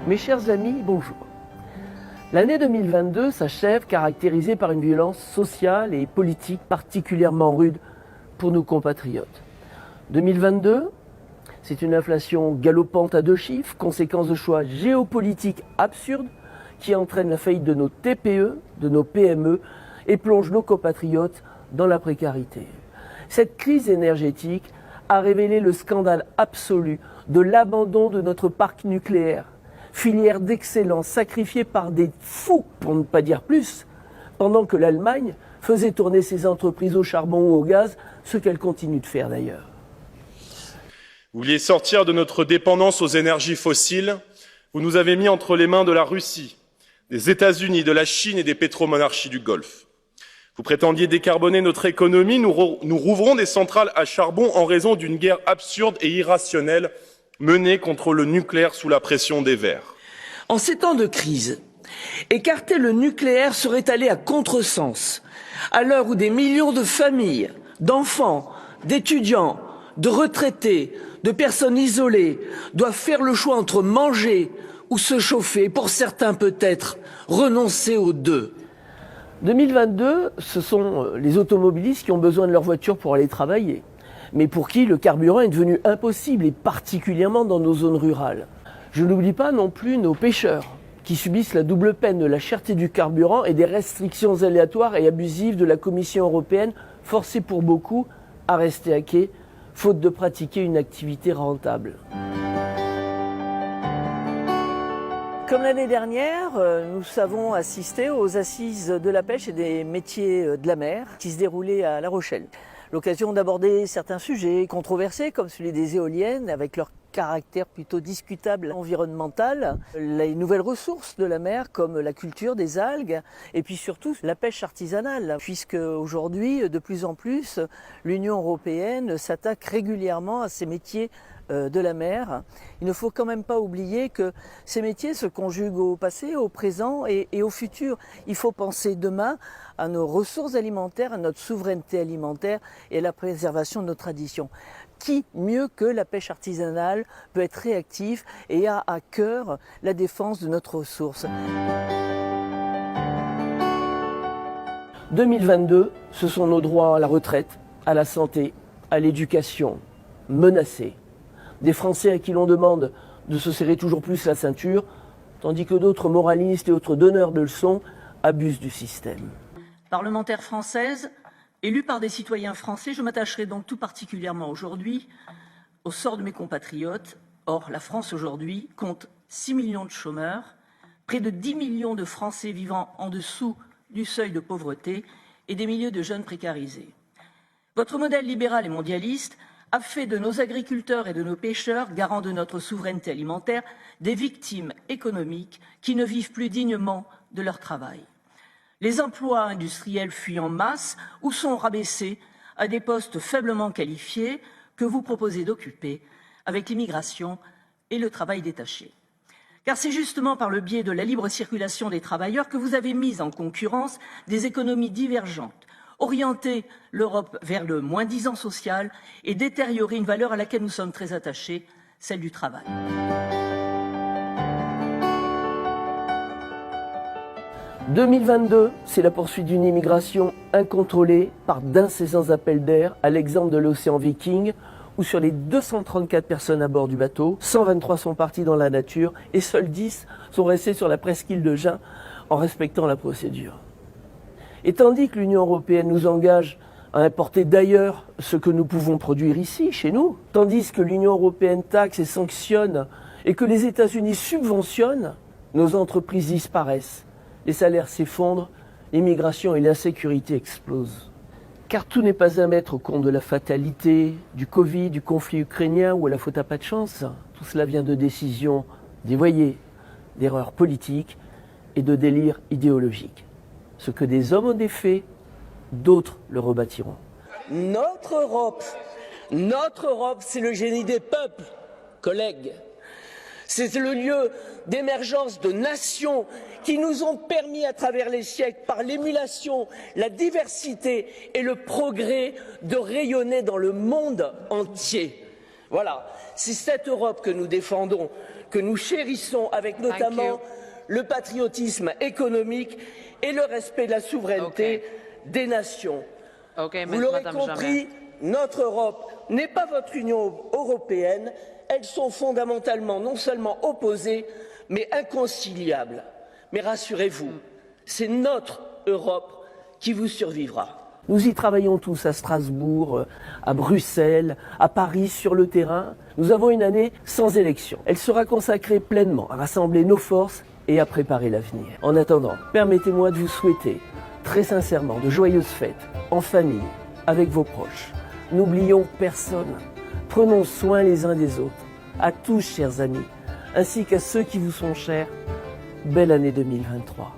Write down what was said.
Mes chers amis, bonjour. L'année 2022 s'achève caractérisée par une violence sociale et politique particulièrement rude pour nos compatriotes. 2022, c'est une inflation galopante à 2 chiffres, conséquence de choix géopolitiques absurdes qui entraînent la faillite de nos TPE, de nos PME et plonge nos compatriotes dans la précarité. Cette crise énergétique a révélé le scandale absolu de l'abandon de notre parc nucléaire, filière d'excellence sacrifiée par des fous, pour ne pas dire plus, pendant que l'Allemagne faisait tourner ses entreprises au charbon ou au gaz, ce qu'elle continue de faire d'ailleurs. Vous vouliez sortir de notre dépendance aux énergies fossiles, vous nous avez mis entre les mains de la Russie, des États-Unis, de la Chine et des pétromonarchies du Golfe. Vous prétendiez décarboner notre économie, nous rouvrons des centrales à charbon en raison d'une guerre absurde et irrationnelle menée contre le nucléaire sous la pression des Verts. En ces temps de crise, écarter le nucléaire serait aller à contresens, à l'heure où des millions de familles, d'enfants, d'étudiants, de retraités, de personnes isolées doivent faire le choix entre manger ou se chauffer, et pour certains peut-être renoncer aux deux. 2022, ce sont les automobilistes qui ont besoin de leur voiture pour aller travailler, mais pour qui le carburant est devenu impossible, et particulièrement dans nos zones rurales. Je n'oublie pas non plus nos pêcheurs, qui subissent la double peine de la cherté du carburant et des restrictions aléatoires et abusives de la Commission européenne, forcés pour beaucoup à rester à quai, faute de pratiquer une activité rentable. Comme l'année dernière, nous avons assisté aux assises de la pêche et des métiers de la mer qui se déroulaient à La Rochelle. L'occasion d'aborder certains sujets controversés comme celui des éoliennes avec leur caractère plutôt discutable environnemental, les nouvelles ressources de la mer comme la culture des algues et puis surtout la pêche artisanale, puisque aujourd'hui de plus en plus l'Union européenne s'attaque régulièrement à ces métiers de la mer. Il ne faut quand même pas oublier que ces métiers se conjuguent au passé, au présent et au futur. Il faut penser demain à nos ressources alimentaires, à notre souveraineté alimentaire et à la préservation de nos traditions. Qui, mieux que la pêche artisanale, peut être réactif et a à cœur la défense de notre ressource. 2022, ce sont nos droits à la retraite, à la santé, à l'éducation, menacés. Des Français à qui l'on demande de se serrer toujours plus la ceinture, tandis que d'autres moralistes et autres donneurs de leçons abusent du système. Parlementaire française, élue par des citoyens français, je m'attacherai donc tout particulièrement aujourd'hui au sort de mes compatriotes. Or, la France aujourd'hui compte 6 millions de chômeurs, près de 10 millions de Français vivant en dessous du seuil de pauvreté et des milliers de jeunes précarisés. Votre modèle libéral et mondialiste a fait de nos agriculteurs et de nos pêcheurs, garants de notre souveraineté alimentaire, des victimes économiques qui ne vivent plus dignement de leur travail. Les emplois industriels fuient en masse ou sont rabaissés à des postes faiblement qualifiés que vous proposez d'occuper avec l'immigration et le travail détaché. Car c'est justement par le biais de la libre circulation des travailleurs que vous avez mis en concurrence des économies divergentes, orienter l'Europe vers le moins-disant social et détériorer une valeur à laquelle nous sommes très attachés, celle du travail. « 2022, c'est la poursuite d'une immigration incontrôlée par d'incessants appels d'air, à l'exemple de l'océan Viking, où sur les 234 personnes à bord du bateau, 123 sont partis dans la nature et seuls 10 sont restés sur la presqu'île de Jeun en respectant la procédure. Et tandis que l'Union européenne nous engage à importer d'ailleurs ce que nous pouvons produire ici, chez nous, tandis que l'Union européenne taxe et sanctionne et que les États-Unis subventionnent, nos entreprises disparaissent, les salaires s'effondrent, l'immigration et l'insécurité explosent. Car tout n'est pas à mettre au compte de la fatalité, du Covid, du conflit ukrainien ou à la faute à pas de chance. Tout cela vient de décisions dévoyées, d'erreurs politiques et de délires idéologiques. Ce que des hommes ont défait, d'autres le rebâtiront. Notre Europe, c'est le génie des peuples, collègues. C'est le lieu d'émergence de nations qui nous ont permis à travers les siècles, par l'émulation, la diversité et le progrès, de rayonner dans le monde entier. Voilà, c'est cette Europe que nous défendons, que nous chérissons avec notamment le patriotisme économique et le respect de la souveraineté des nations. Vous l'aurez compris, notre Europe n'est pas votre Union européenne. Elles sont fondamentalement non seulement opposées, mais inconciliables. Mais rassurez-vous, c'est notre Europe qui vous survivra. Nous y travaillons tous à Strasbourg, à Bruxelles, à Paris, sur le terrain. Nous avons une année sans élection. Elle sera consacrée pleinement à rassembler nos forces et à préparer l'avenir. En attendant, permettez-moi de vous souhaiter très sincèrement de joyeuses fêtes, en famille, avec vos proches. N'oublions personne. Prenons soin les uns des autres. À tous, chers amis, ainsi qu'à ceux qui vous sont chers, belle année 2023.